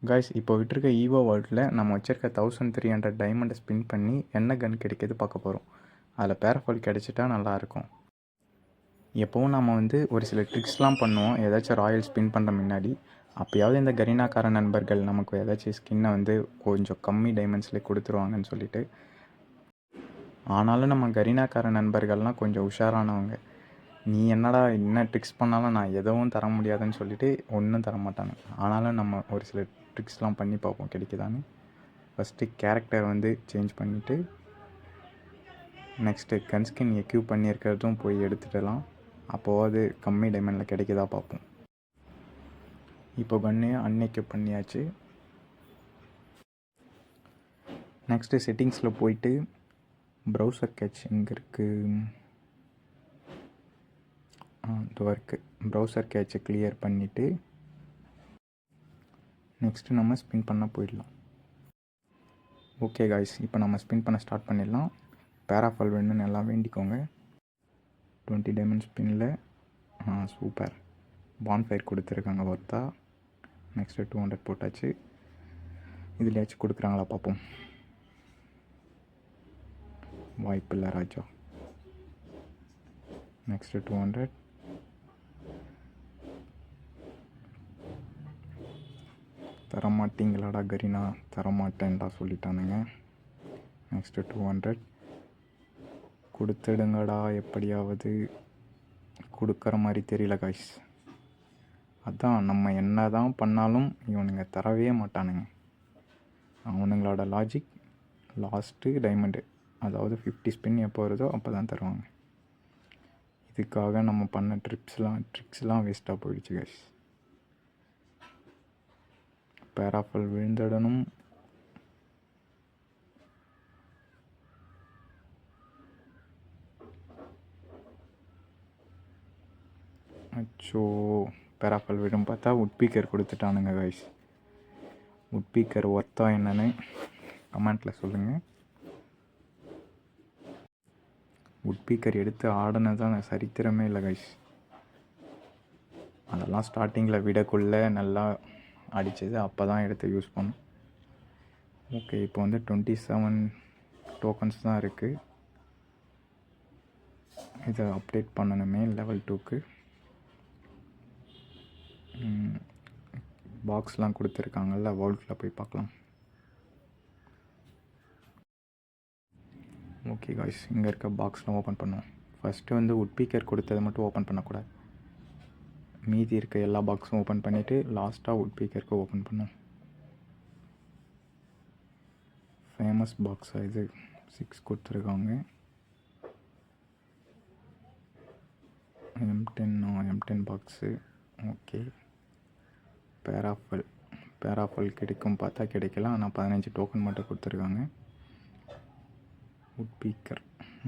Guys இப்போ விட்டுருக்க ஈவோ வேர்ல்டில் நம்ம வச்சுருக்க 1300 டைமண்டை ஸ்பின் பண்ணி என்ன கன் கிடைக்கிது பார்க்க போகிறோம். அதில் பேராஃபால் கிடைச்சிட்டா நல்லாயிருக்கும். எப்போவும் நம்ம ஒரு சில ட்ரிக்ஸ்லாம் பண்ணுவோம் ஏதாச்சும் ராயல் ஸ்பின் பண்ணுற முன்னாடி. அப்போயாவது இந்த கரீனாக்கார நண்பர்கள் நமக்கு ஏதாச்சும் ஸ்கின்னை கொஞ்சம் கம்மி டைமண்ட்ஸ்லேயே கொடுத்துருவாங்கன்னு சொல்லிட்டு. ஆனாலும் நம்ம கரீனாக்கார நண்பர்கள்லாம் கொஞ்சம் உஷாரானவங்க. நீ என்னடா என்ன ட்ரிக்ஸ் பண்ணாலும் நான் எதுவும் தர முடியாதுன்னு சொல்லிட்டு ஒன்றும் தர மாட்டாங்க. ஆனாலும் நம்ம ஒரு சில ட்ரிக்ஸ்லாம் பண்ணி பார்ப்போம் கிடைக்குதான்னு. ஃபஸ்ட்டு கேரக்டர் சேஞ்ச் பண்ணிவிட்டு நெக்ஸ்ட்டு கன்ஸ்கின் எக்யூப் பண்ணியிருக்கிறதும் போய் எடுத்துடலாம். அப்போது கம்மி டைமண்டில் கிடைக்குதா பார்ப்போம். இப்போ கன்னு அன்எக்யூப் பண்ணியாச்சு. நெக்ஸ்ட்டு செட்டிங்ஸில் போயிட்டு ப்ரௌசர் கேட்ச் எங்கே இருக்குது, இது இருக்குது. ப்ரௌசர் கேட்சை கிளியர் பண்ணிவிட்டு நெக்ஸ்ட்டு நம்ம ஸ்பின் பண்ண போயிடலாம். ஓகே காய்ஸ், இப்போ நம்ம ஸ்பின் பண்ண ஸ்டார்ட் பண்ணிடலாம். பேராஃபால் வேணும்னு எல்லாம் வேண்டிக்கோங்க. 20 டைமண்ட் ஸ்பின்னில் சூப்பர் பான்ஃபயர் கொடுத்துருக்காங்க ஒர்த்தா. நெக்ஸ்ட்டு 200 போட்டாச்சு. இதுலையாச்சும் கொடுக்குறாங்களா பார்ப்போம். வாய்ப்பில்லை ராஜா. நெக்ஸ்ட்டு 200. தரமாட்டிங்களாடா கரீனா, தரமாட்டேன்டா சொல்லிட்டானுங்க. நெக்ஸ்ட்டு 200 கொடுத்துடுங்கடா. எப்படியாவது கொடுக்குற மாதிரி தெரியல காய்ஸ். அதான் நம்ம என்ன தான் பண்ணாலும் இவனுங்க தரவே மாட்டானுங்க. அவனுங்களோட லாஜிக் லாஸ்ட்டு டைமண்டு, அதாவது 50 ஸ்பின் எப்போ வருதோ அப்போ தான் தருவாங்க. இதுக்காக நம்ம பண்ண ட்ரிக்ஸ்லாம் வேஸ்ட்டாக போயிடுச்சு காய்ஸ். பேராஃபால் விழுந்துடணும். அச்சோ, பேராஃபால் விடும் பார்த்தா உட்பீக்கர் கொடுத்துட்டானுங்க காய்ஸ். உட்பீக்கர் ஒர்த்தா என்னன்னு கமெண்ட்டில் சொல்லுங்கள். உட்பீக்கர் எடுத்து ஆடினதான் சரித்திரமே இல்லை கைஸ். அதெல்லாம் ஸ்டார்டிங்கில் விடக்குள்ளே நல்லா அடித்தது, அப்போ தான் எடுத்து யூஸ் பண்ணோம். ஓகே, இப்போ 27 டோக்கன்ஸ் தான் இருக்குது. இதை அப்டேட் பண்ணணுமே லெவல் 2க்கு. பாக்ஸ்லாம் கொடுத்துருக்காங்கல்ல, வேர்ல்டில் போய் பார்க்கலாம். ஓகே காய்ஸ், இங்கே இருக்க பாக்ஸ்லாம் ஓப்பன் பண்ணுவோம். ஃபஸ்ட்டு உட்பீக்கர் கொடுத்ததை மட்டும் ஓப்பன் பண்ணக்கூடாது. மீதி இருக்க எல்லா பாக்ஸும் ஓப்பன் பண்ணிவிட்டு லாஸ்ட்டாக உட்பீக்கருக்கு ஓப்பன் பண்ணுவோம். ஃபேமஸ் பாக்ஸாக இது 6 கொடுத்துருக்காங்க. M10 box. ஓகே, பேராஃபால் கிடைக்கும் பார்த்தா கிடைக்கல. ஆனால் 15 டோக்கன் மட்டும் கொடுத்துருக்காங்க. உட்பீக்கர்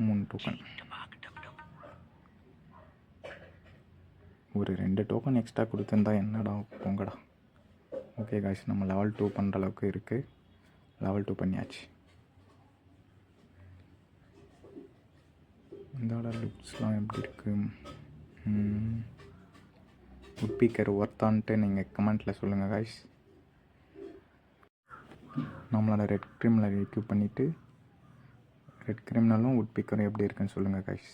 3 டோக்கன். ஒரு 2 டோக்கன் எக்ஸ்ட்ரா கொடுத்துருந்தா என்னடா போங்கடா. ஓகே காய்ஸ், நம்ம லெவல் 2 பண்ணுற அளவுக்கு இருக்குது. லெவல் 2 பண்ணியாச்சு. இதோட லுக்ஸ்லாம் எப்படி இருக்குது? உட்பீக்கர் ஒர்த்தான்ட்டு நீங்கள் கமெண்ட்டில் சொல்லுங்கள் காய்ஸ். நம்மளோட ரெட் கிரிமினல் எக்யூப் பண்ணிவிட்டு ரெட் கிரிமினலும் உட்பீக்கரும் எப்படி இருக்குன்னு சொல்லுங்கள் காய்ஸ்.